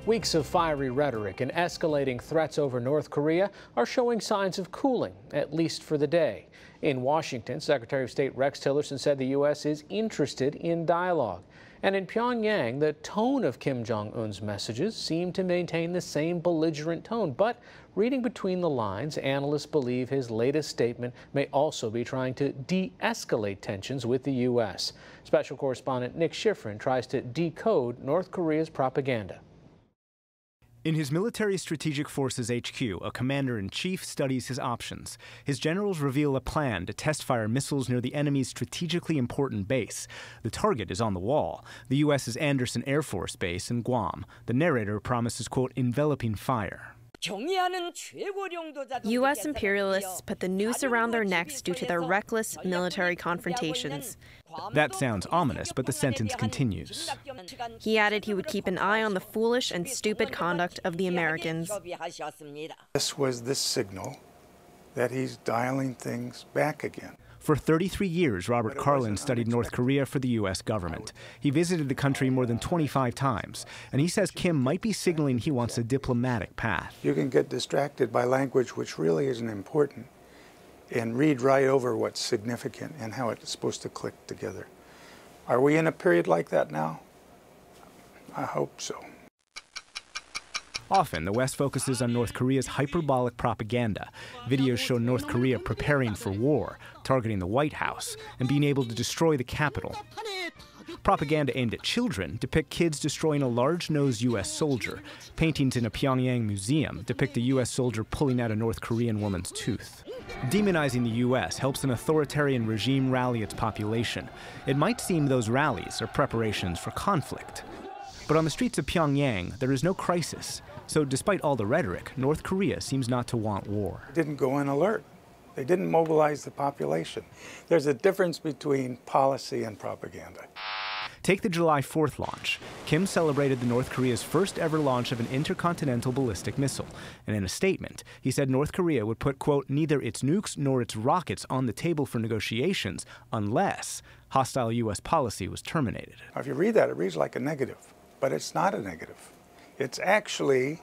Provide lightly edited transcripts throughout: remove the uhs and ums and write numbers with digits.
Weeks of fiery rhetoric and escalating threats over North Korea are showing signs of cooling, at least for the day. In Washington, Secretary of State Rex Tillerson said the U.S. is interested in dialogue. And in Pyongyang, the tone of Kim Jong-un's messages seem to maintain the same belligerent tone. But reading between the lines, analysts believe his latest statement may also be trying to de-escalate tensions with the U.S. Special correspondent Nick Schifrin tries to decode North Korea's propaganda. In his Military Strategic Forces HQ, a commander-in-chief studies his options. His generals reveal a plan to test-fire missiles near the enemy's strategically important base. The target is on the wall, the U.S.'s Andersen Air Force Base in Guam. The narrator promises, quote, enveloping fire. U.S. imperialists put the noose around their necks due to their reckless military confrontations. That sounds ominous, but the sentence continues. He added he would keep an eye on the foolish and stupid conduct of the Americans. This was the signal that he's dialing things back again. For 33 years, Robert Carlin studied North Korea for the U.S. government. He visited the country more than 25 times, and he says Kim might be signaling he wants a diplomatic path. You can get distracted by language which really isn't important and read right over what's significant and how it's supposed to click together. Are we in a period like that now? I hope so. Often, the West focuses on North Korea's hyperbolic propaganda. Videos show North Korea preparing for war, targeting the White House, and being able to destroy the Capitol. Propaganda aimed at children depict kids destroying a large-nosed U.S. soldier. Paintings in a Pyongyang museum depict a U.S. soldier pulling out a North Korean woman's tooth. Demonizing the U.S. helps an authoritarian regime rally its population. It might seem those rallies are preparations for conflict. But on the streets of Pyongyang, there is no crisis. So despite all the rhetoric, North Korea seems not to want war. They didn't go in alert. They didn't mobilize the population. There's a difference between policy and propaganda. Take the July 4th launch. Kim celebrated the North Korea's first ever launch of an intercontinental ballistic missile. And in a statement, he said North Korea would put, quote, neither its nukes nor its rockets on the table for negotiations unless hostile U.S. policy was terminated. Now, if you read that, it reads like a negative, but it's not a negative. It's actually,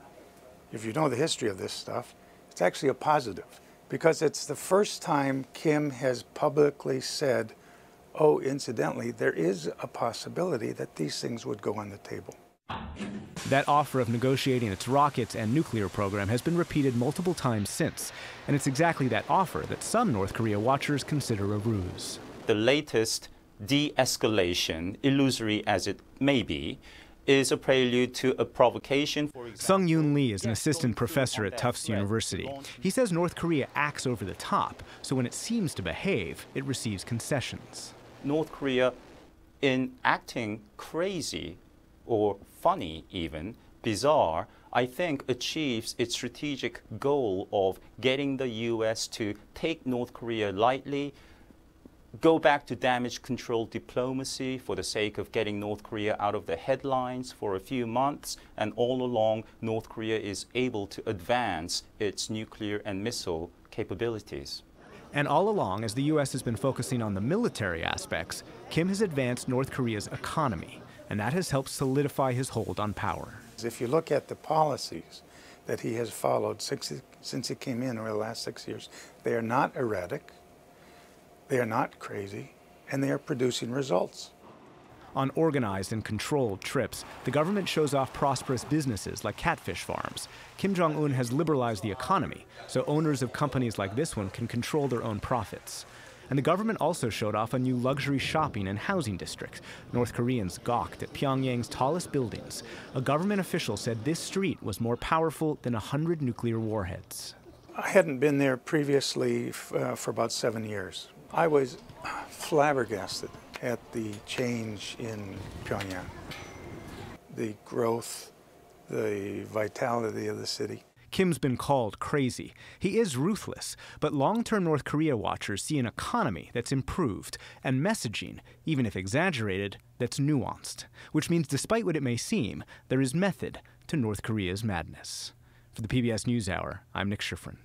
if you know the history of this stuff, it's actually a positive, because it's the first time Kim has publicly said, oh, incidentally, there is a possibility that these things would go on the table. That offer of negotiating its rockets and nuclear program has been repeated multiple times since, and it's exactly that offer that some North Korea watchers consider a ruse. The latest de-escalation, illusory as it may be, is a prelude to a provocation. Sung Yoon Lee is an assistant professor at Tufts University. He says North Korea acts over the top, so when it seems to behave, it receives concessions. North Korea, in acting crazy or funny even, bizarre, I think achieves its strategic goal of getting the U.S. to take North Korea lightly, go back to damage control diplomacy for the sake of getting North Korea out of the headlines for a few months, and all along North Korea is able to advance its nuclear and missile capabilities. And all along, as the U.S. has been focusing on the military aspects, Kim has advanced North Korea's economy, and that has helped solidify his hold on power. If you look at the policies that he has followed since he came in over the last 6 years, they are not erratic. They are not crazy, and they are producing results. On organized and controlled trips, the government shows off prosperous businesses like catfish farms. Kim Jong-un has liberalized the economy, so owners of companies like this one can control their own profits. And the government also showed off a new luxury shopping and housing district. North Koreans gawked at Pyongyang's tallest buildings. A government official said this street was more powerful than 100 nuclear warheads. I hadn't been there previously for about 7 years. I was flabbergasted at the change in Pyongyang, the growth, the vitality of the city. Kim's been called crazy. He is ruthless, but long-term North Korea watchers see an economy that's improved and messaging, even if exaggerated, that's nuanced, which means despite what it may seem, there is method to North Korea's madness. For the PBS NewsHour, I'm Nick Schifrin.